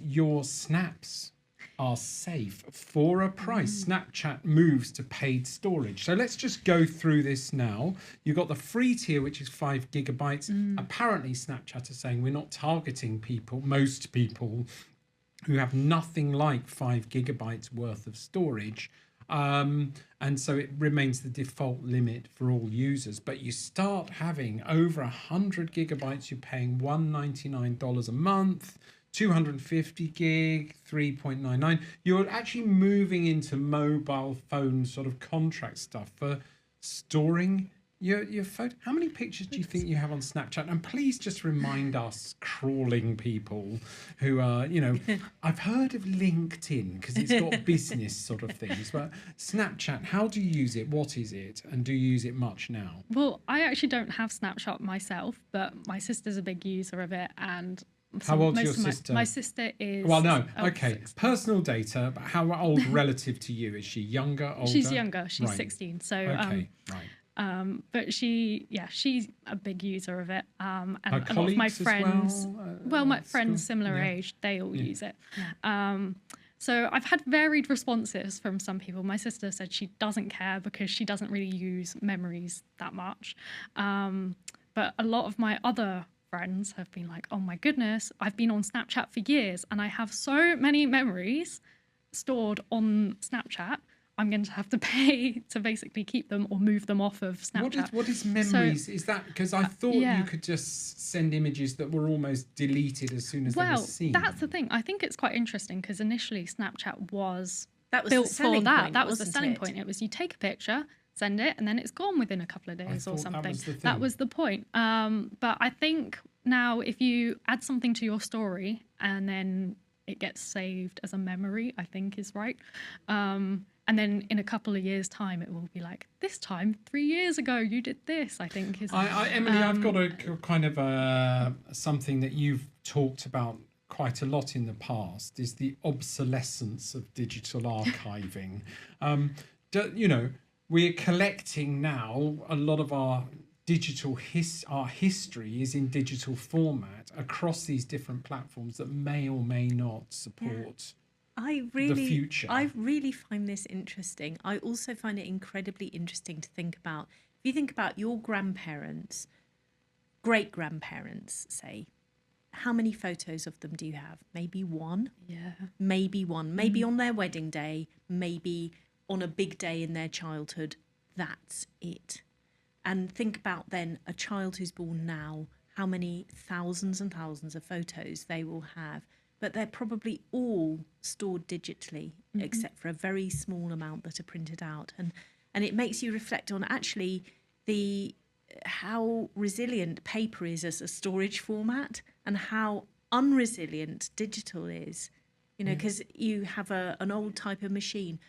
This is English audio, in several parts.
your snaps are safe for a price. Snapchat moves to paid storage. So let's just go through this now. You've got the free tier, which is 5 gigabytes. Apparently, Snapchat are saying we're not targeting most people who have nothing like 5 gigabytes worth of storage. And so it remains the default limit for all users. But you start having over 100 gigabytes, you're paying $199 a month. 250 gig, 3.99. You're actually moving into mobile phone sort of contract stuff for storing your photo. How many pictures do you think you have on Snapchat? And please just remind us crawling people who are, I've heard of LinkedIn because it's got business sort of things, but Snapchat, how do you use it? What is it? And do you use it much now? Well, I actually don't have Snapchat myself, but my sister's a big user of it, and how old's your sister? My sister is... Well, no, okay. 6. Personal data, but how old relative to you? Is she younger, older? She's younger. She's 16. So, okay, right. But she's a big user of it. And her a lot of my friends, my friends similar age, they all use it. So I've had varied responses from some people. My sister said she doesn't care because she doesn't really use memories that much. But a lot of my other friends have been like, oh my goodness, I've been on Snapchat for years and I have so many memories stored on Snapchat. I'm going to have to pay to basically keep them or move them off of Snapchat. What is memories? Is that because I thought you could just send images that were almost deleted as soon as they were seen? Well, that's the thing. I think it's quite interesting because initially Snapchat was built for that. Point, that was the selling point. It was you take a picture, send it, and then it's gone within a couple of days or something. That was the point. But I think now if you add something to your story and then it gets saved as a memory, I think is right. And then in a couple of years' time, it will be like, this time, 3 years ago, you did this, I think. Emily, I've got a kind of something that you've talked about quite a lot in the past, is the obsolescence of digital archiving. We're collecting now a lot of our digital our history is in digital format across these different platforms that may or may not support the future. I really find this interesting. I also find it incredibly interesting to think about. If you think about your grandparents, great-grandparents, say, how many photos of them do you have? Maybe one? Yeah. Maybe one. Maybe on their wedding day, maybe on a big day in their childhood. That's it. And think about then a child who's born now, how many thousands and thousands of photos they will have. But they're probably all stored digitally, except for a very small amount that are printed out. And it makes you reflect on actually how resilient paper is as a storage format and how unresilient digital is. Because you have an old type of machine,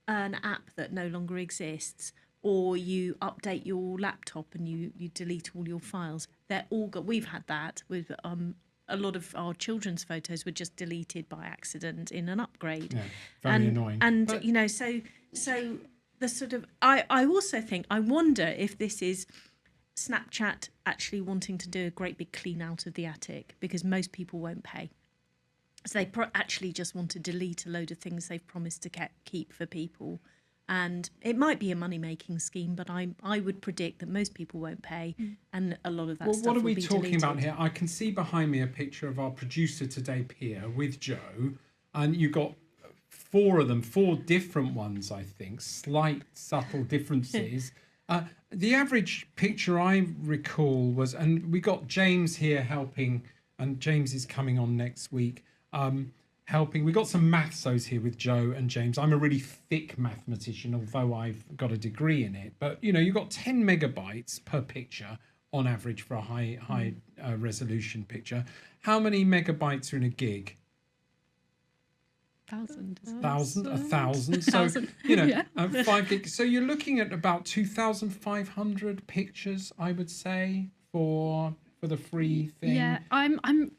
an app that no longer exists, or you update your laptop and you delete all your files. They're all we've had that with a lot of our children's photos were just deleted by accident in an upgrade. Yeah, very annoying. And so the sort of I also think, I wonder if this is Snapchat actually wanting to do a great big clean out of the attic, because most people won't pay. So they actually just want to delete a load of things they've promised to keep for people. And it might be a money-making scheme, but I would predict that most people won't pay, and a lot of that stuff what are will we be talking deleted. about here? I can see behind me a picture of our producer today, Pia, with Joe, and you've got 4 of them, 4 different ones, I think, slight, subtle differences. The average picture I recall was, and we got James here helping, and James is coming on next week, helping. We got some mathsos here with Joe and James. I'm a really thick mathematician, although I've got a degree in it. But you've got 10 megabytes per picture on average for a high resolution picture. How many megabytes are in a gig? 1,000. 1,000. So 5 gigs. So you're looking at about 2,500 pictures, I would say, for the free thing. Yeah,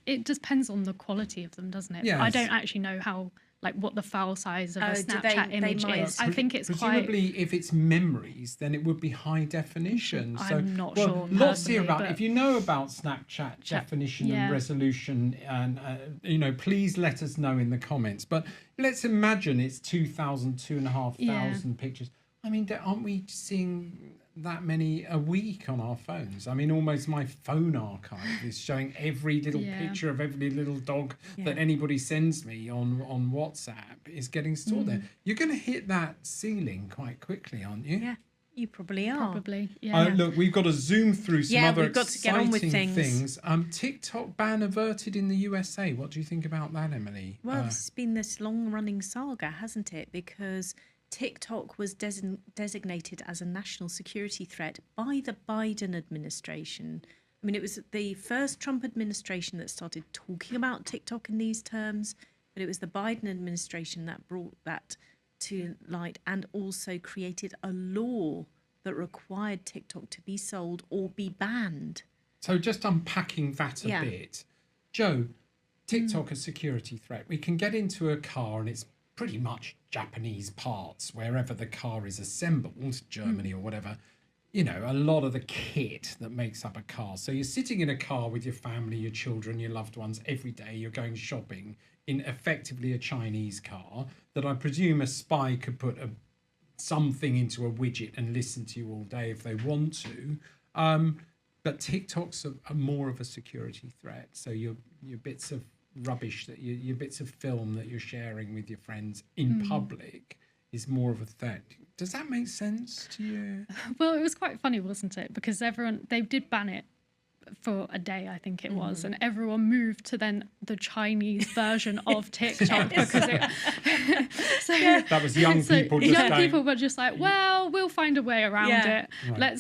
it depends on the quality of them, doesn't it? Yes. I don't actually know how like what the file size of a Oh, do they- Snapchat they image might- is. I think it's quite. presumably if it's memories, then it would be high definition. So, I'm not well, sure lots here personally, about. but- If you know about Snapchat definition and yeah. resolution, and please let us know in the comments. But let's imagine it's 2,000, 2,500 pictures. I mean, aren't we seeing that many a week on our phones? I mean, almost my phone archive is showing every little Yeah. picture of every little dog that anybody sends me on WhatsApp is getting stored there. You're going to hit that ceiling quite quickly, aren't you? Yeah, you probably are. Probably, yeah. Look, we've got to zoom through some Yeah, other we've got to get on with exciting things. TikTok ban averted in the USA. What do you think about that, Emily? Well, it's been this long-running saga, hasn't it? Because TikTok was designated as a national security threat by the Biden administration. I mean, it was the first Trump administration that started talking about TikTok in these terms, but it was the Biden administration that brought that to light and also created a law that required TikTok to be sold or be banned. So just unpacking that a bit. Joe, TikTok a security threat. We can get into a car and it's pretty much Japanese parts wherever the car is assembled, Germany or whatever. You know, a lot of the kit that makes up a car. So you're sitting in a car with your family, your children, your loved ones every day. You're going shopping in effectively a Chinese car that I presume a spy could put something into a widget and listen to you all day if they want to. But TikTok's a more of a security threat. So your bits of rubbish that your bits of film that you're sharing with your friends in public is more of a threat. Does that make sense to you? Well, it was quite funny, wasn't it? Because they did ban it for a day, I think it was, and everyone moved to then the Chinese version of TikTok because it. That was young people just young going, people were just like, well, we'll find a way around it. Right.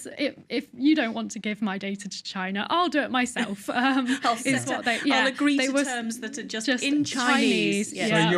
If you don't want to give my data to China, I'll do it myself. I'll agree they to were terms that are just Chinese. in Chinese. Yeah.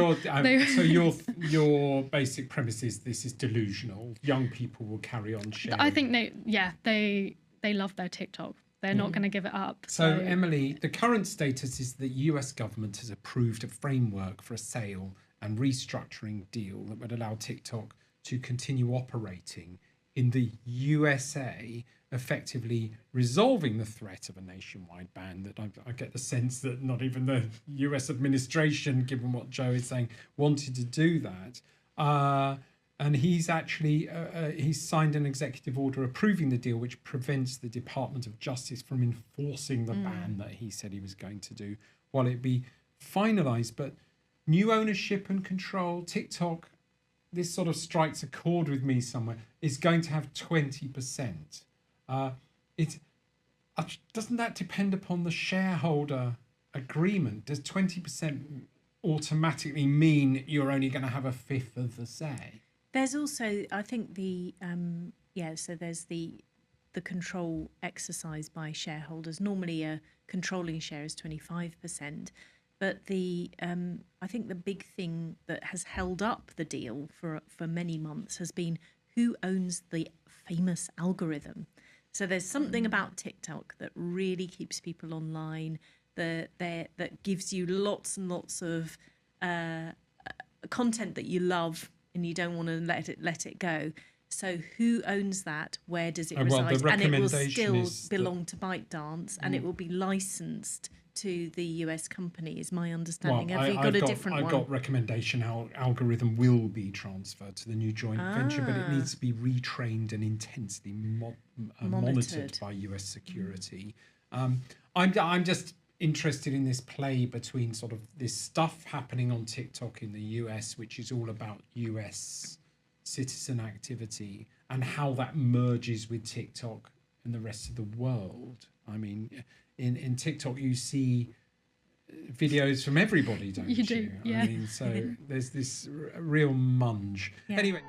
So your basic premise is this is delusional. Young people will carry on sharing. I think they love their TikTok. They're not going to give it up. So, Emily, the current status is the US government has approved a framework for a sale and restructuring deal that would allow TikTok to continue operating in the USA, effectively resolving the threat of a nationwide ban. That I get the sense that not even the US administration, given what Joe is saying, wanted to do that. And he's actually he's signed an executive order approving the deal, which prevents the Department of Justice from enforcing the ban that he said he was going to do while it be finalised. But new ownership and control, TikTok, this sort of strikes a chord with me somewhere, is going to have 20%. Doesn't that depend upon the shareholder agreement? Does 20% automatically mean you're only going to have a fifth of the say? There's also, I think so there's the control exercise by shareholders. Normally a controlling share is 25%, but I think the big thing that has held up the deal for many months has been who owns the famous algorithm. So there's something about TikTok that really keeps people online, that gives you lots and lots of content that you love and you don't want to let it go. So who owns that? Where does it reside? And it will still belong to ByteDance, and it will be licensed to the US company, is my understanding. Have you got a different one? I've got recommendation algorithm will be transferred to the new joint venture, but it needs to be retrained and intensely monitored by US security. I'm just interested in this play between sort of this stuff happening on TikTok in the US, which is all about US citizen activity, and how that merges with TikTok and the rest of the world. I mean, in TikTok you see videos from everybody, don't you? You do, yeah. I mean, so there's this real munge. Yeah. Anyway.